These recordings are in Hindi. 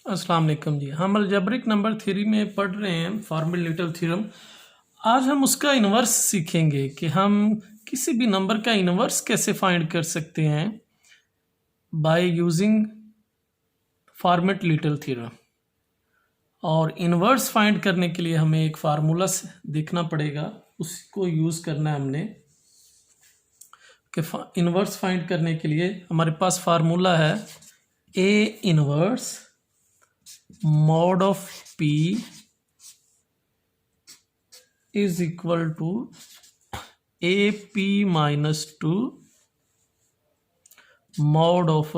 अस्सलाम वालेकुम जी। हम अलजेब्रिक नंबर थ्योरी में पढ़ रहे हैं फॉर्मल-लिटिल थ्योरम। आज हम उसका इन्वर्स सीखेंगे कि हम किसी भी नंबर का इन्वर्स कैसे फाइंड कर सकते हैं बाय यूजिंग फॉर्मेट-लिटिल थ्योरम। और इन्वर्स फाइंड करने के लिए हमें एक फार्मूला देखना पड़ेगा, उसको यूज़ करना है हमने। कि इन्वर्स फाइंड करने के लिए हमारे पास फार्मूला है A inverse mod of P is equal to AP minus 2 mod of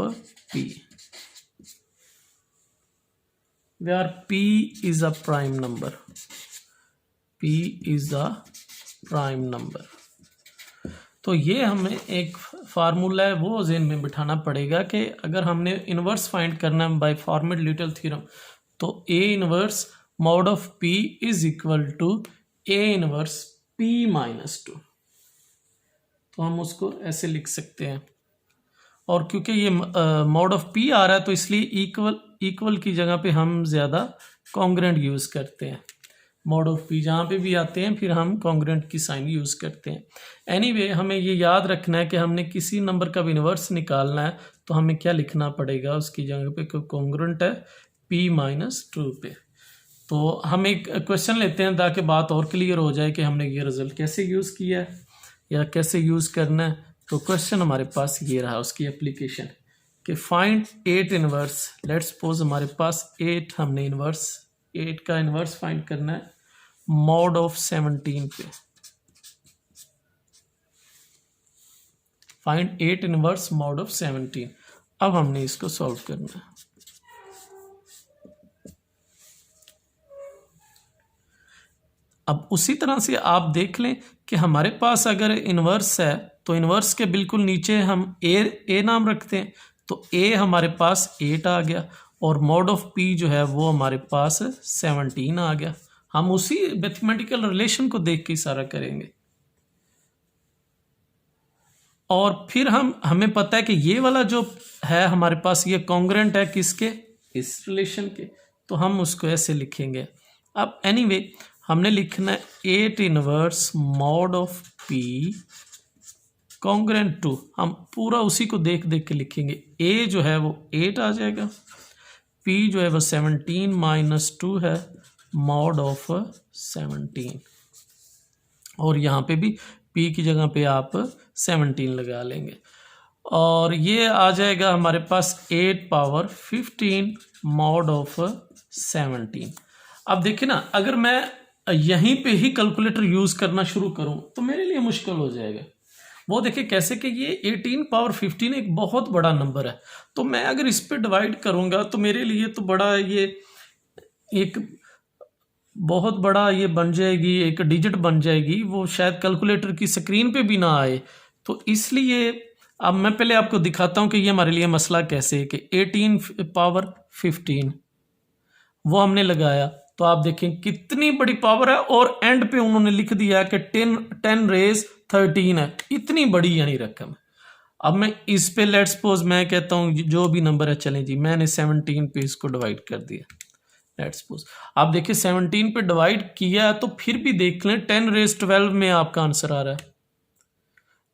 P, where P is a prime number. P is a prime number. तो ये हमें एक फार्मूला है वो ज़हन में बिठाना पड़ेगा कि अगर हमने इन्वर्स फाइंड करना है बाय फॉर्मेट-लिटिल थ्योरम तो a inverse mod of p is equal to a inverse p minus 2। तो हम उसको ऐसे लिख सकते हैं। और क्योंकि ये मॉड ऑफ पी आ रहा है तो इसलिए इक्वल की जगह पे हम ज़्यादा कॉन्ग्रेंट यूज़ करते हैं। मॉड ऑफ पी जहाँ पे भी आते हैं फिर हम कॉन्ग्रेंट की साइन यूज़ करते हैं। एनीवे हमें ये याद रखना है कि हमने किसी नंबर का इन्वर्स निकालना है तो हमें क्या लिखना पड़ेगा उसकी जगह पे, कॉन्ग्रेंट है p माइनस 2 पे। तो हम एक क्वेश्चन लेते हैं ताकि बात और क्लियर हो जाए कि हमने ये रिजल्ट कैसे यूज़ किया है या कैसे यूज़ करना है। तो क्वेश्चन हमारे पास ये रहा, उसकी एप्लीकेशन कि फाइंड 8 इन्वर्स। लेट्स सपोज हमारे पास 8 हमने इन्वर्स 8 का इन्वर्स फाइंड करना है मॉड ऑफ 17 पे। Find 8 inverse mod of 17। अब हमने इसको सॉल्व करना है। अब उसी तरह से आप देख लें कि हमारे पास अगर इन्वर्स है तो इन्वर्स के बिल्कुल नीचे हम ए नाम रखते हैं तो ए हमारे पास 8 आ गया और मॉड ऑफ पी जो है वो हमारे पास 17 आ गया। हम उसी मैथमेटिकल रिलेशन को देख के इशारा करेंगे। और फिर हमें पता है कि ये वाला जो है हमारे पास ये कॉन्ग्रेंट है किसके, इस रिलेशन के, तो हम उसको ऐसे लिखेंगे। अब एनीवे हमने लिखना है 8 inverse mod of P congruent to. हम पूरा उसी को देख देख के लिखेंगे। ए जो है वो 8 आ जाएगा, पी जो है वो 17 माइनस 2 है मॉड ऑफ 17। और यहाँ पे भी p की जगह पे आप 17 लगा लेंगे और ये आ जाएगा हमारे पास 8 पावर 15 मॉड ऑफ 17। अब देखिए ना, अगर मैं यहीं पे ही कैलकुलेटर यूज़ करना शुरू करूं तो मेरे लिए मुश्किल हो जाएगा। वो देखिए कैसे कि ये 18 पावर 15 एक बहुत बड़ा नंबर है, तो मैं अगर इस पे डिवाइड करूंगा तो मेरे लिए तो बड़ा ये एक बहुत बड़ा ये बन जाएगी, एक डिजिट बन जाएगी, वो शायद कैलकुलेटर की स्क्रीन पे भी ना आए। तो इसलिए अब मैं पहले आपको दिखाता हूँ कि ये हमारे लिए मसला कैसे है कि 18 पावर 15 वो हमने लगाया तो आप देखें कितनी बड़ी पावर है और एंड पे उन्होंने लिख दिया कि 10 रेज 13 है, इतनी बड़ी यानी रकम। अब मैं इस पे लेट्स सपोज मैं कहता हूँ जो भी नंबर है चलें जी, मैंने 17 पे इसको डिवाइड कर दिया। लेट्स सपोज आप देखिए 17 पे डिवाइड किया है तो फिर भी देख लें 10 रेज 12 में आपका आंसर आ रहा है।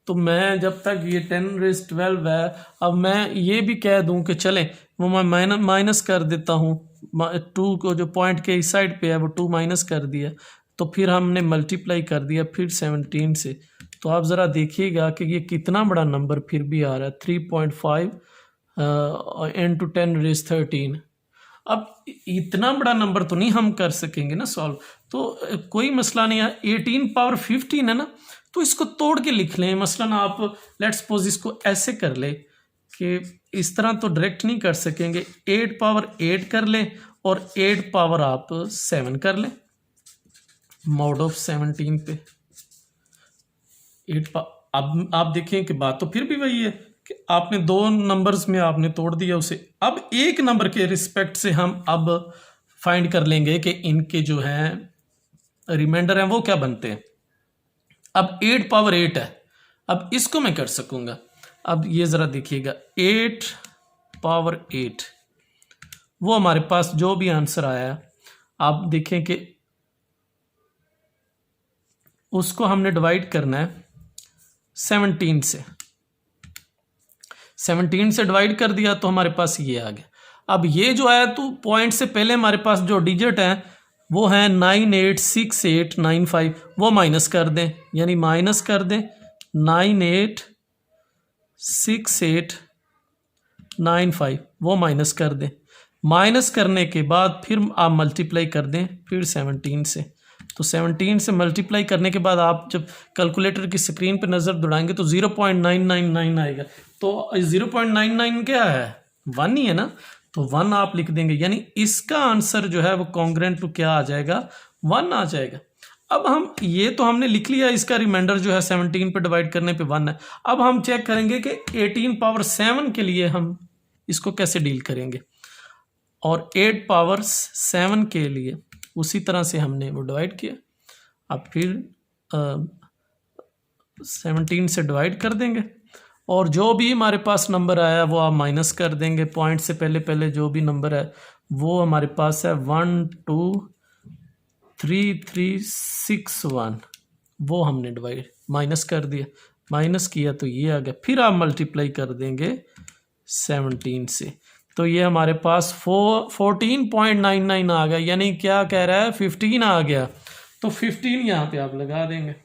तो मैं जब तक ये 10 रेज 12 है, अब मैं ये भी कह दूं कि चले वो मैं माइनस कर देता हूँ 2 को, जो पॉइंट के इस साइड पे है वो 2 माइनस कर दिया, तो फिर हमने मल्टीप्लाई कर दिया फिर 17 से। तो आप ज़रा देखिएगा कि ये कितना बड़ा नंबर फिर भी आ रहा है 3.5 into 10 रेज 13। अब इतना बड़ा नंबर तो नहीं हम कर सकेंगे ना सॉल्व, तो कोई मसला नहीं है। 18 पावर 15 है ना, तो इसको तोड़ के लिख लें। मसलन आप लेट्स सपोज इसको ऐसे कर ले कि इस तरह तो डायरेक्ट नहीं कर सकेंगे, 8 पावर 8 कर लें और 8 पावर आप 7 कर लें मॉड ऑफ 17 पे 8। अब आप देखें कि बात तो फिर भी वही है कि आपने दो नंबर्स में आपने तोड़ दिया उसे। अब एक नंबर के रिस्पेक्ट से हम अब फाइंड कर लेंगे कि इनके जो हैं रिमाइंडर हैं वो क्या बनते हैं। अब 8 पावर 8 है, अब इसको मैं कर सकूंगा। अब ये ज़रा देखिएगा 8 पावर 8 वो हमारे पास जो भी आंसर आया आप देखें कि उसको हमने डिवाइड करना है 17 से। 17 से डिवाइड कर दिया तो हमारे पास ये आ गया। अब ये जो आया तो पॉइंट से पहले हमारे पास जो डिजिट है वो है 986895, वो माइनस कर दें, यानी माइनस कर दें 986895, वो माइनस कर दें। माइनस करने के बाद फिर आप मल्टीप्लाई कर दें फिर 17 से। तो 17 से मल्टीप्लाई करने के बाद आप जब कैलकुलेटर की स्क्रीन पर नज़र दौड़ाएंगे तो 0.999 आएगा। तो 0.99 क्या है, 1 ही है ना, तो 1 आप लिख देंगे, यानी इसका आंसर जो है वो कॉन्ग्रेंट टू क्या आ जाएगा, 1 आ जाएगा। अब हम ये तो हमने लिख लिया, इसका रिमाइंडर जो है 17 पे डिवाइड करने पे 1 है। अब हम चेक करेंगे कि 18 पावर 7 के लिए हम इसको कैसे डील करेंगे, और 8 पावर 7 के लिए उसी तरह से हमने वो डिवाइड किया। अब फिर 17 से डिवाइड कर देंगे और जो भी हमारे पास नंबर आया वो आप माइनस कर देंगे। पॉइंट से पहले पहले जो भी नंबर है वो हमारे पास है 1233361, वो हमने डिवाइड माइनस कर दिया, माइनस किया तो ये आ गया। फिर आप मल्टीप्लाई कर देंगे 17 से, तो ये हमारे पास 14.99 आ गया, यानी क्या कह रहा है 15 आ गया। तो 15 यहाँ पे आप लगा देंगे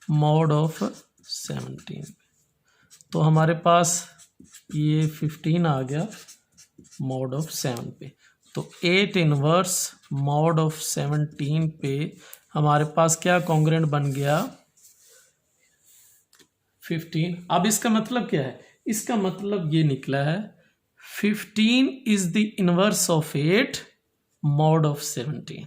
मॉड ऑफ 17, तो हमारे पास ये 15 आ गया मॉड ऑफ 7 पे। तो 8 इनवर्स मॉड ऑफ 17 पे हमारे पास क्या कॉन्ग्रेंट बन गया 15। अब इसका मतलब क्या है, इसका मतलब ये निकला है 15 is the inverse of 8 mod of 17।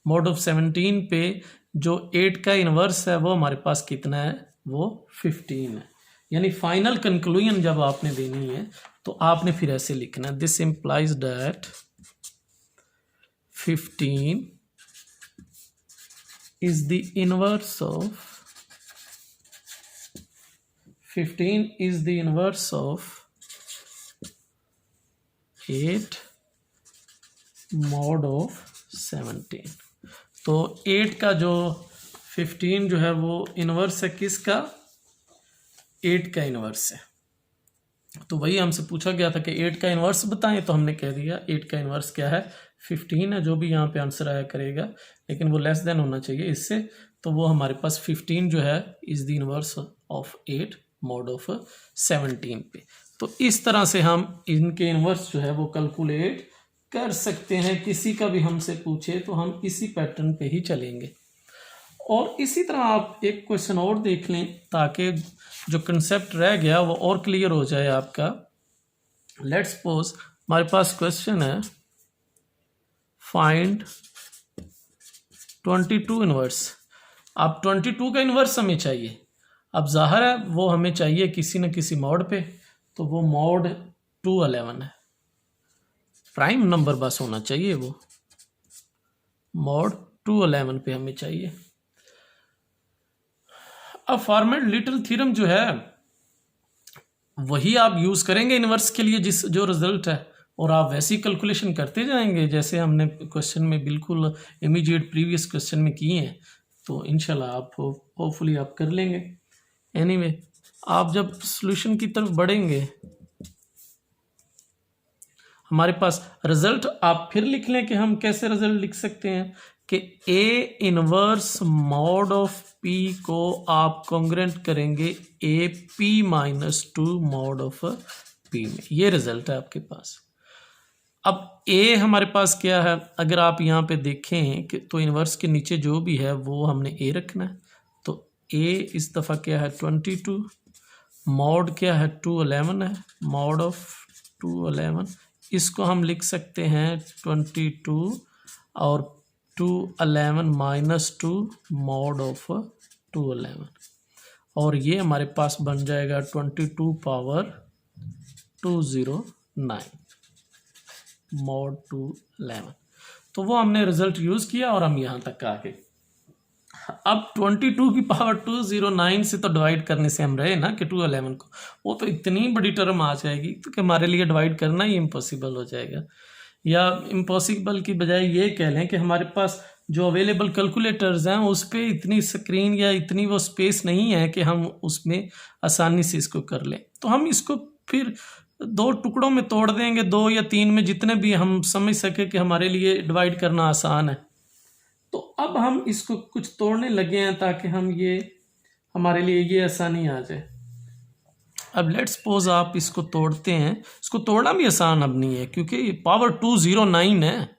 Mod of 17 पे जो 8 का इनवर्स है वो हमारे पास कितना है, वो 15 है। यानी फाइनल कंक्लूजन जब आपने देनी है तो आपने फिर ऐसे लिखना है, this implies that 15 is the inverse of 15 is the inverse of 8 mod of 17। तो 8 का जो 15 जो है वो इनवर्स है किसका, 8 का इनवर्स है। तो वही हमसे पूछा गया था कि 8 का इनवर्स बताएं, तो हमने कह दिया 8 का इनवर्स क्या है 15 है। जो भी यहाँ पे आंसर आया करेगा, लेकिन वो लेस देन होना चाहिए इससे, तो वो हमारे पास 15 जो है is the inverse of 8 mod of 17 पे। तो इस तरह से हम इनके इनवर्स जो है वो कैलकुलेट कर सकते हैं। किसी का भी हमसे पूछे तो हम इसी पैटर्न पे ही चलेंगे। और इसी तरह आप एक क्वेश्चन और देख लें ताकि जो कंसेप्ट रह गया वो और क्लियर हो जाए आपका। लेट्स सपोज हमारे पास क्वेश्चन है फाइंड 22 इनवर्स। अब 22 का इनवर्स हमें चाहिए। अब जाहिर है वो हमें चाहिए किसी न किसी मॉड पे, तो वो मॉड 211 है। प्राइम नंबर बस होना चाहिए, वो मॉड 211 पे हमें चाहिए। अब फॉर्मेट लिटिल थ्योरम जो है वही आप यूज करेंगे इनवर्स के लिए, जिस जो रिजल्ट है, और आप वैसी कैलकुलेशन करते जाएंगे जैसे हमने क्वेश्चन में बिल्कुल इमीडिएट प्रीवियस क्वेश्चन में किए हैं। तो इंशाल्लाह आप होपफुली आप कर लेंगे। एनीवे आप जब सॉल्यूशन की तरफ बढ़ेंगे हमारे पास रिजल्ट आप फिर लिख लें कि हम कैसे रिजल्ट लिख सकते हैं कि A inverse mod of P को आप कॉन्ग्रेंट करेंगे A P -2 mod of P में। ये रिजल्ट है आपके पास। अब ए हमारे पास क्या है, अगर आप यहाँ पे देखें कि तो इनवर्स के नीचे जो भी है वो हमने ए रखना है। तो ए इस दफ़ा क्या है 22, मॉड क्या है 211 है, मॉड ऑफ 211, इसको हम लिख सकते हैं 22 और 211 -2 मॉड ऑफ 211, और ये हमारे पास बन जाएगा 22 पावर 209 मॉड 211। तो वो हमने रिजल्ट यूज़ किया और हम यहाँ तक आ गए। अब 22 की पावर 209 से तो डिवाइड करने से हम रहे ना कि 211 को, वो तो इतनी बड़ी टर्म आ जाएगी तो कि हमारे लिए डिवाइड करना ही इम्पॉसिबल हो जाएगा। या इम्पॉसिबल की बजाय ये कह लें कि हमारे पास जो अवेलेबल कैलकुलेटर्स हैं उस पर इतनी स्क्रीन या इतनी वो स्पेस नहीं है कि हम उसमें आसानी से इसको कर लें। तो हम इसको फिर 2 टुकड़ों में तोड़ देंगे, 2 या 3 में, जितने भी हम समझ सके कि हमारे लिए डिवाइड करना आसान है। तो अब हम इसको कुछ तोड़ने लगे हैं ताकि हम ये हमारे लिए ये आसानी आ जाए। अब लेट्स सपोज आप इसको तोड़ते हैं, इसको तोड़ना भी आसान अब नहीं है क्योंकि ये पावर 209 है,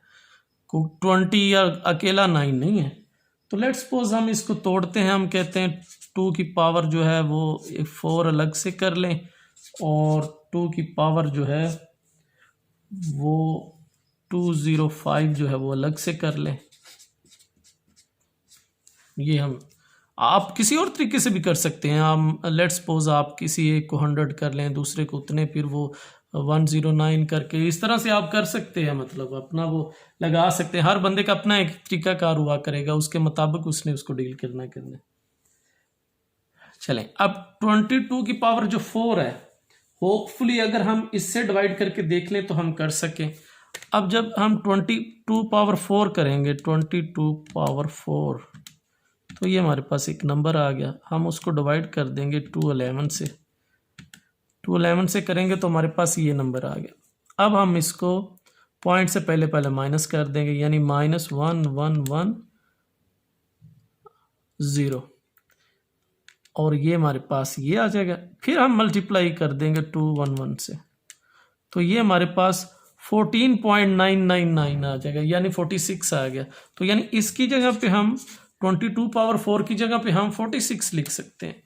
20 या अकेला 9 नहीं है। तो लेट्स सपोज हम इसको तोड़ते हैं, हम कहते हैं 2 की पावर जो है वो 4 अलग से कर लें और 2 की पावर जो है वो 205 जो है वो अलग से कर लें। ये हम आप किसी और तरीके से भी कर सकते हैं। आप लेट्स सपोज आप किसी एक को 100 कर लें, दूसरे को उतने, फिर वो 109 करके, इस तरह से आप कर सकते हैं। मतलब अपना वो लगा सकते हैं, हर बंदे का अपना एक तरीकाकार हुआ करेगा, उसके मुताबिक उसने उसको डील करना करना। चलें, अब 22 की पावर जो 4 है, होपफुली अगर हम इससे डिवाइड करके देख लें तो हम कर सकें। अब जब हम 22 पावर 4 करेंगे, 22 पावर 4, तो ये हमारे पास एक नंबर आ गया। हम उसको डिवाइड कर देंगे 211 से, 211 से करेंगे तो हमारे पास ये नंबर आ गया। अब हम इसको पॉइंट से पहले पहले माइनस कर देंगे, यानी -1110 और ये हमारे पास ये आ जाएगा। फिर हम मल्टीप्लाई कर देंगे 211 से, तो ये हमारे पास 14.999 आ जाएगा, यानी 46 आ गया। तो यानी इसकी जगह पे हम 22 पावर 4 की जगह पे हम 46 लिख सकते हैं।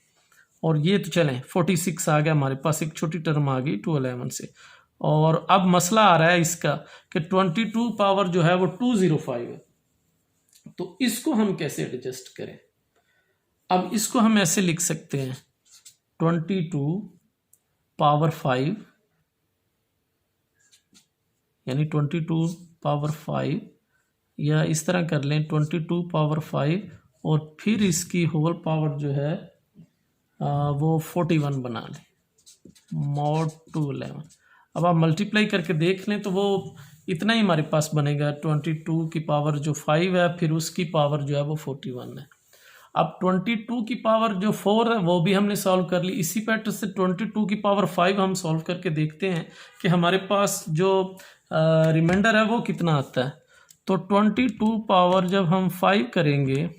और ये तो चलें 46 आ गया हमारे पास, एक छोटी टर्म आ गई 211 से। और अब मसला आ रहा है इसका कि 22 पावर जो है वो 205 है, तो इसको हम कैसे एडजस्ट करें। अब इसको हम ऐसे लिख सकते हैं 22 पावर 5, यानी 22 पावर 5, या इस तरह कर लें 22 पावर 5 और फिर इसकी होल पावर जो है वो 41 बना लें, mod 211। अब आप मल्टीप्लाई करके देख लें तो वो इतना ही हमारे पास बनेगा, 22 की पावर जो 5 है फिर उसकी पावर जो है वो 41 है। अब 22 की पावर जो 4 है वो भी हमने सॉल्व कर ली। इसी पैटर्न से 22 की पावर 5 हम सॉल्व करके देखते हैं कि हमारे पास जो रिमाइंडर है वो कितना आता है। तो 22 पावर जब हम 5 करेंगे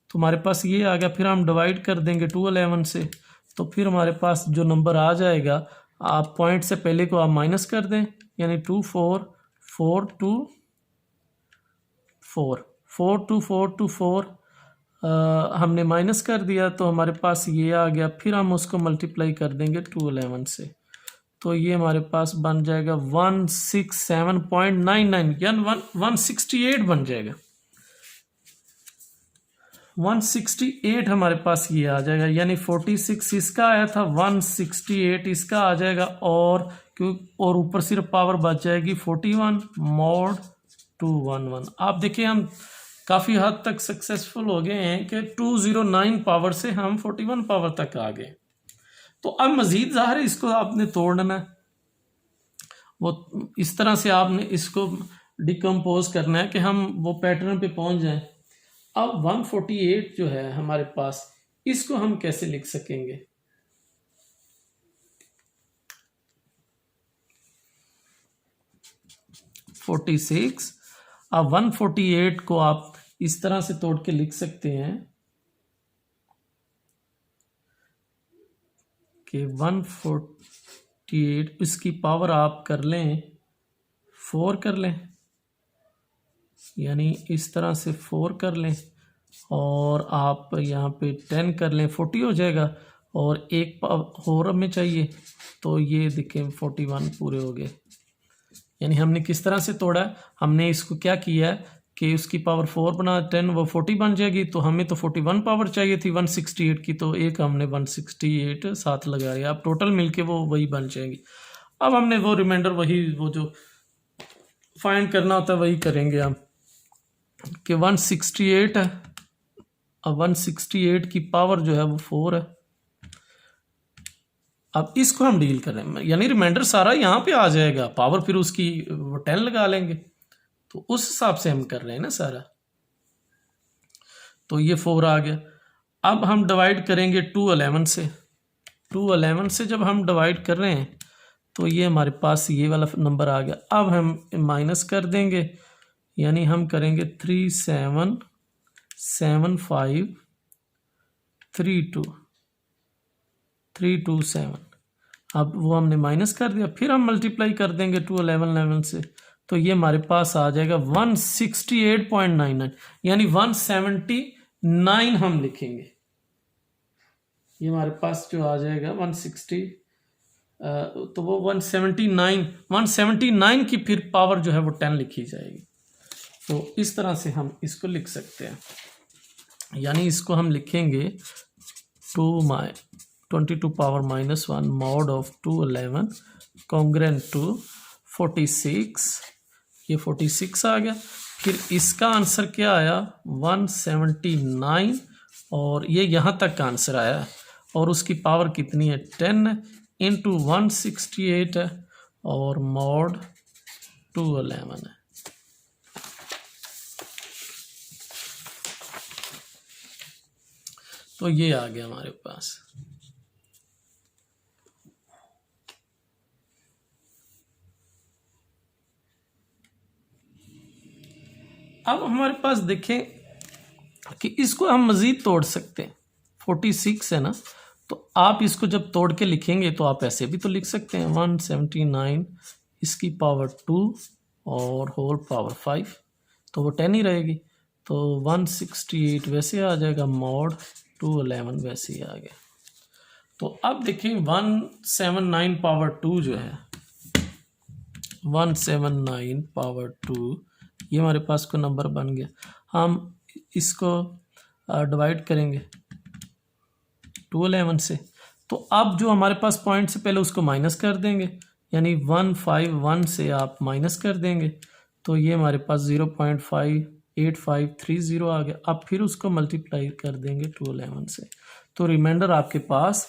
तो हमारे पास ये आ गया, फिर हम डिवाइड कर देंगे 211 से, तो फिर हमारे पास जो नंबर आ जाएगा, आप पॉइंट से पहले को आप माइनस कर दें, यानी 42424 हमने माइनस कर दिया तो हमारे पास ये आ गया। फिर हम उसको मल्टीप्लाई कर देंगे 211 से, तो ये हमारे पास बन जाएगा 167.99, यानी 168 बन जाएगा। 168 हमारे पास ये आ जाएगा, यानी 46 इसका आया था, 168 इसका आ जाएगा, और ऊपर सिर्फ पावर बच जाएगी 41 mod 211। आप देखिए हम काफ़ी हद तक सक्सेसफुल हो गए हैं कि 209 पावर से हम 41 पावर तक आ गए। तो अब मज़ीद ज़ाहिर है इसको आपने तोड़ना है, वो इस तरह से आपने इसको डिकम्पोज करना है कि हम वो पैटर्न पे पहुंच जाएं। अब 148 जो है हमारे पास, इसको हम कैसे लिख सकेंगे। अब 148 को आप इस तरह से तोड़ के लिख सकते हैं कि 148 इसकी पावर आप कर लें 4 कर लें, यानी इस तरह से 4 कर लें और आप यहाँ पे 10 कर लें, 40 हो जाएगा। और एक और हमें चाहिए, तो ये देखें 41 पूरे हो गए। यानी हमने किस तरह से तोड़ा, हमने इसको क्या किया कि उसकी पावर 4 बना 10, वो 40 बन जाएगी। तो हमें तो 41 पावर चाहिए थी 168 की, तो एक हमने 168 साथ लगाया, अब टोटल मिलके वो वही बन जाएगी। अब हमने वो रिमाइंडर वही वो जो फाइंड करना होता है वही करेंगे हम कि 168 है 168 की पावर जो है वो 4 है। अब इसको हम डील कर रहे हैं, यानी रिमाइंडर सारा यहाँ पे आ जाएगा, पावर फिर उसकी 10 लगा लेंगे, तो उस हिसाब से हम कर रहे हैं ना सारा। तो ये 4 आ गया। अब हम डिवाइड करेंगे 211 से। 211 से जब हम डिवाइड कर रहे हैं तो ये हमारे पास ये वाला नंबर आ गया। अब हम माइनस कर देंगे, यानी हम करेंगे 3775327। अब वो हमने माइनस कर दिया, फिर हम मल्टीप्लाई कर देंगे 211 से, तो ये हमारे पास आ जाएगा 168.99, यानी 179 हम लिखेंगे। ये हमारे पास जो आ जाएगा 160, तो वो 179 की फिर पावर जो है वो 10 लिखी जाएगी। तो इस तरह से हम इसको लिख सकते हैं, यानी इसको हम लिखेंगे 22 power -1 mod of 211 congruent to 46। ये 46 आ गया। फिर इसका आंसर क्या आया 179, और ये यहाँ तक का आंसर आया, और उसकी पावर कितनी है 10 इंटू 168 है, और मॉड 211 है। तो ये आ गया हमारे पास। अब हमारे पास देखें कि इसको हम मज़ीद तोड़ सकते हैं। 46 है ना, तो आप इसको जब तोड़ के लिखेंगे तो आप ऐसे भी तो लिख सकते हैं 179 इसकी पावर 2 और होल पावर 5, तो वो 10 ही रहेगी। तो 168 वैसे आ जाएगा, मॉड 211 वैसे ही आ गया। तो अब देखिए 179 पावर 2 जो है 179 पावर 2, ये हमारे पास को नंबर बन गया। हम इसको डिवाइड करेंगे 211 से, तो अब जो हमारे पास पॉइंट से पहले उसको माइनस कर देंगे, यानी 151 से आप माइनस कर देंगे, तो ये हमारे पास 0.58530 आ गया। अब फिर उसको मल्टीप्लाई कर देंगे 211 से, तो रिमाइंडर आपके पास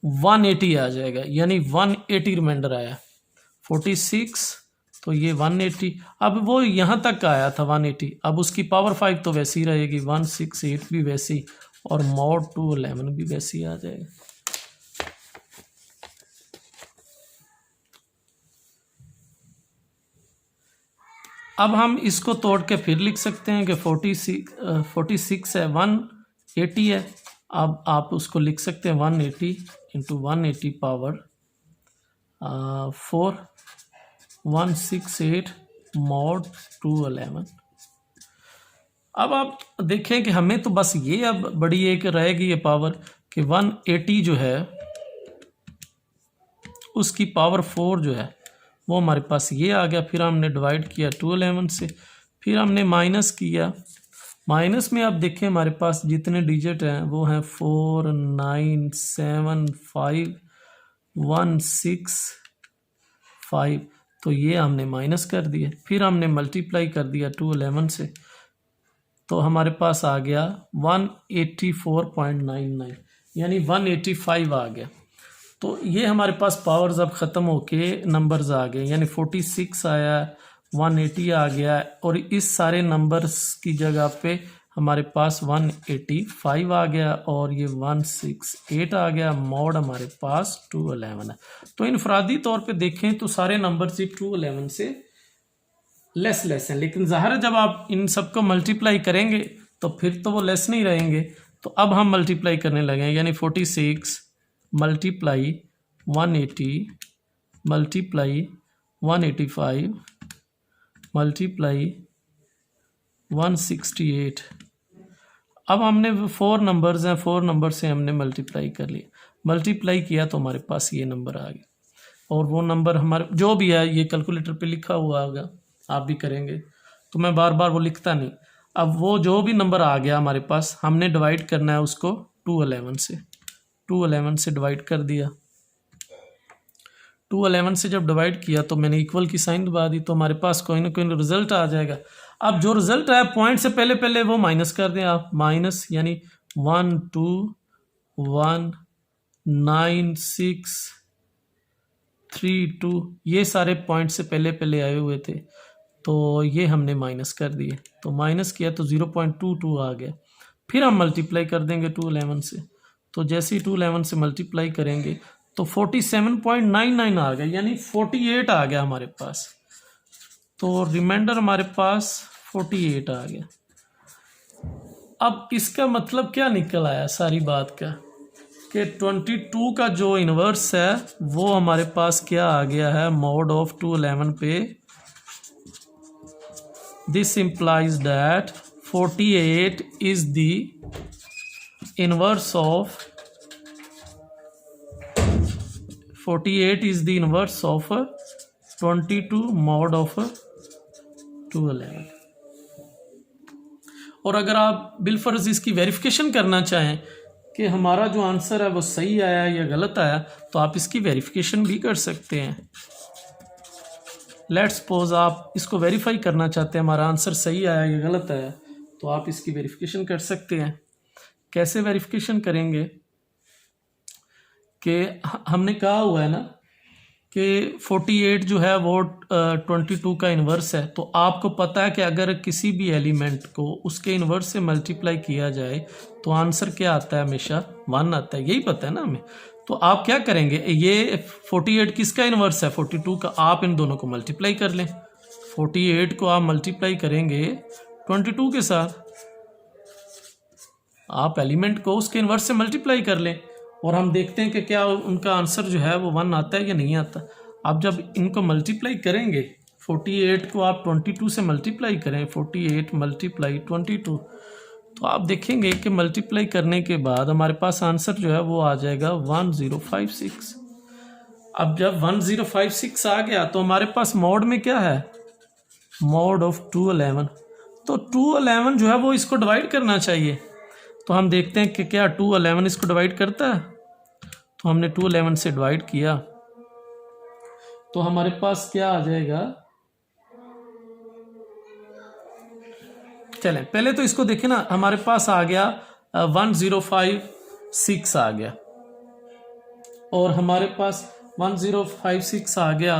180 आ जाएगा, यानी 180 रिमाइंडर आया। 46 तो ये 180, अब वो यहाँ तक का आया था 180, अब उसकी पावर 5 तो वैसी रहेगी, 168 भी वैसी, और मॉड 211 भी वैसे ही आ जाएगा। अब हम इसको तोड़ के फिर लिख सकते हैं कि 46 है, 180 है। अब आप उसको लिख सकते हैं 180 इंटू 180 पावर 4, 168 मॉड 211। अब आप देखें कि हमें तो बस ये अब बड़ी एक रहेगी ये पावर कि 180 जो है उसकी पावर 4 जो है वो हमारे पास ये आ गया। फिर हमने डिवाइड किया 211 से, फिर हमने माइनस किया। माइनस में आप देखें हमारे पास जितने डिजिट हैं वो हैं 4 9 7 5 1 6 5, तो ये हमने माइनस कर दिए। फिर हमने मल्टीप्लाई कर दिया 211 से, तो हमारे पास आ गया 184.99, यानी 185 आ गया। तो ये हमारे पास पावर्स अब ख़त्म होके नंबर्स आ गए, यानी 46 आया, 180 आ गया, और इस सारे नंबर्स की जगह पे हमारे पास 185 आ गया, और ये 168 आ गया। मॉड हमारे पास 211 है। तो इनफरादी तौर पे देखें तो सारे नंबर्स ही 211 से लेस हैं, लेकिन ज़ाहिर है जब आप इन सबको मल्टीप्लाई करेंगे तो फिर तो वो लेस नहीं रहेंगे। तो अब हम मल्टीप्लाई करने लगे हैं, यानी 46 मल्टीप्लाई 180 मल्टीप्लाई 185 मल्टीप्लाई 168। अब हमने 4 नंबर्स हैं, 4 नंबर से हमने मल्टीप्लाई कर लिया, मल्टीप्लाई किया तो हमारे पास ये नंबर आ गया। और वो नंबर हमारे जो भी है ये कैलकुलेटर पे लिखा हुआ होगा, आप भी करेंगे तो मैं बार बार वो लिखता नहीं। अब वो जो भी नंबर आ गया हमारे पास, हमने डिवाइड करना है उसको 211 से। 211 से डिवाइड कर दिया। 211 से जब डिवाइड किया तो मैंने इक्वल की साइन दबा दी, तो हमारे पास कोई ना कोई रिजल्ट आ जाएगा। अब जो रिजल्ट है पॉइंट से पहले पहले वो माइनस कर दें आप, माइनस यानी 1 2 1 9 6 3 2, ये सारे पॉइंट से पहले पहले आए हुए थे, तो ये हमने माइनस कर दिए, तो माइनस किया तो 0.22 आ गया। फिर हम मल्टीप्लाई कर देंगे 211 से, तो जैसे ही 211 से मल्टीप्लाई करेंगे तो 47.99 आ गया, यानी 48 आ गया हमारे पास। तो रिमाइंडर हमारे पास 48 आ गया। अब इसका मतलब क्या निकल आया सारी बात का, कि 22 का जो इन्वर्स है वो हमारे पास क्या आ गया है, मॉड ऑफ 211 पे। This implies that 48 is the inverse of 22 mod of 211। और अगर आप बिलफर्ज इसकी वेरिफिकेशन करना चाहें कि हमारा जो आंसर है वो सही आया या गलत आया, तो आप इसकी वेरिफिकेशन भी कर सकते हैं। लेट्स सपोज आप इसको वेरीफाई करना चाहते हैं हमारा आंसर सही आया या गलत आया, तो आप इसकी वेरिफिकेशन कर सकते हैं। कैसे वेरिफिकेशन करेंगे कि हमने कहा हुआ है ना कि 48 जो है वो 22 का इन्वर्स है, तो आपको पता है कि अगर किसी भी एलिमेंट को उसके इन्वर्स से मल्टीप्लाई किया जाए तो आंसर क्या आता है, हमेशा 1 आता है, यही पता है ना हमें। तो आप क्या करेंगे, ये 48 किसका इन्वर्स है, 42 का, आप इन दोनों को मल्टीप्लाई कर लें। 48 को आप मल्टीप्लाई करेंगे 22 के साथ, आप एलिमेंट को उसके इन्वर्स से मल्टीप्लाई कर लें और हम देखते हैं कि क्या उनका आंसर जो है वो 1 आता है या नहीं आता। आप जब इनको मल्टीप्लाई करेंगे, 48 को आप 22 से मल्टीप्लाई करें, 48 मल्टीप्लाई 22, तो आप देखेंगे कि मल्टीप्लाई करने के बाद हमारे पास आंसर जो है वो आ जाएगा 1056। अब जब 1056 आ गया तो हमारे पास मॉड में क्या है, मॉड ऑफ 211, तो 211 जो है वो इसको डिवाइड करना चाहिए। तो हम देखते हैं कि क्या 211 इसको डिवाइड करता है, तो हमने 211 से डिवाइड किया तो हमारे पास क्या आ जाएगा, चलें पहले तो इसको देखें ना, हमारे पास आ गया 1056 आ गया, और हमारे पास 1056 आ गया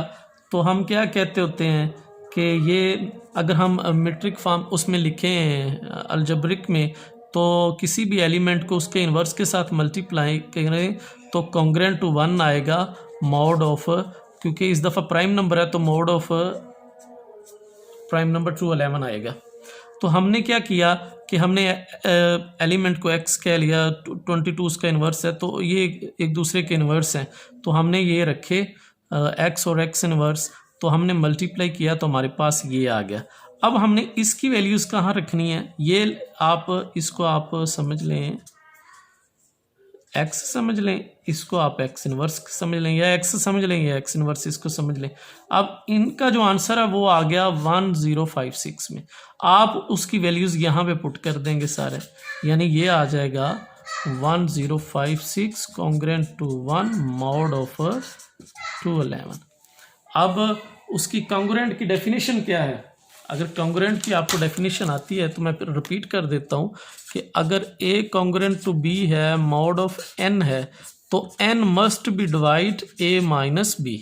तो हम क्या कहते होते हैं कि ये अगर हम मेट्रिक फॉर्म उसमें लिखें अलजेब्रिक में, तो किसी भी एलिमेंट को उसके इन्वर्स के साथ मल्टीप्लाई करें तो कॉन्ग्रेंट टू 1 आएगा मॉड ऑफ, क्योंकि इस दफ़ा प्राइम नंबर है तो मॉड ऑफ प्राइम नंबर 211 आएगा। तो हमने क्या किया कि हमने एलिमेंट को x कह लिया, 22 उसका इन्वर्स है, तो ये एक दूसरे के इन्वर्स हैं, तो हमने ये रखे x और x इन्वर्स, तो हमने मल्टीप्लाई किया तो हमारे पास ये आ गया। अब हमने इसकी वैल्यूज़ कहाँ रखनी है, ये आप इसको आप समझ लें x समझ लें, इसको आप x इन्वर्स समझ लें, या x समझ लें या x इन्वर्स इसको समझ लें। अब इनका जो आंसर है वो आ गया 1056 में, आप उसकी वैल्यूज़ यहाँ पे पुट कर देंगे सारे, यानी ये आ जाएगा 1056 कॉन्ग्रेंट टू 1 मॉड ऑफ 211। अब उसकी कॉन्ग्रेंट की डेफिनेशन क्या है, अगर कॉन्ग्रेंट की आपको डेफिनेशन आती है तो मैं फिर रिपीट कर देता हूँ कि अगर a कॉन्ग्रेंट टू b है, मॉड ऑफ n है, तो n must be divide a minus b,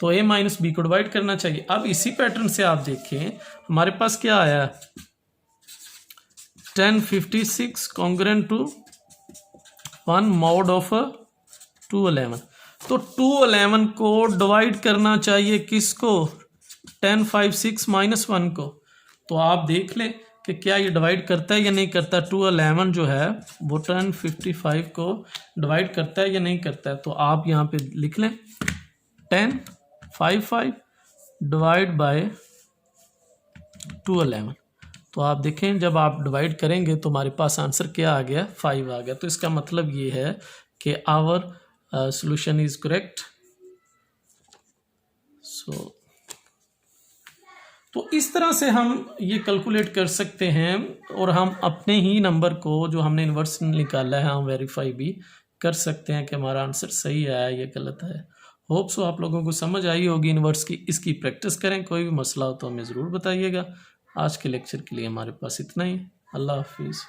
तो a माइनस b को डिवाइड करना चाहिए। अब इसी पैटर्न से आप देखें हमारे पास क्या आया, 1056 कॉन्ग्रेंट टू 1 मॉड ऑफ 211, तो 211 को डिवाइड करना चाहिए किसको, 1056 माइनस 1 को। तो आप देख लें कि क्या ये डिवाइड करता है या नहीं करता, 211 जो है वो 1055 को डिवाइड करता है या नहीं करता है। तो आप यहाँ पे लिख लें 1055 डिवाइड बाय 211, तो आप देखें जब आप डिवाइड करेंगे तो हमारे पास आंसर क्या आ गया, 5 आ गया। तो इसका मतलब ये है कि आवर सॉल्यूशन इज करेक्ट। सो तो इस तरह से हम ये कैलकुलेट कर सकते हैं और हम अपने ही नंबर को जो हमने इन्वर्स निकाला है हम वेरीफाई भी कर सकते हैं कि हमारा आंसर सही आया या गलत है। होप सो आप लोगों को समझ आई होगी इन्वर्स की। इसकी प्रैक्टिस करें, कोई भी मसला हो तो हमें ज़रूर बताइएगा। आज के लेक्चर के लिए हमारे पास इतना ही। अल्लाह हाफिज़।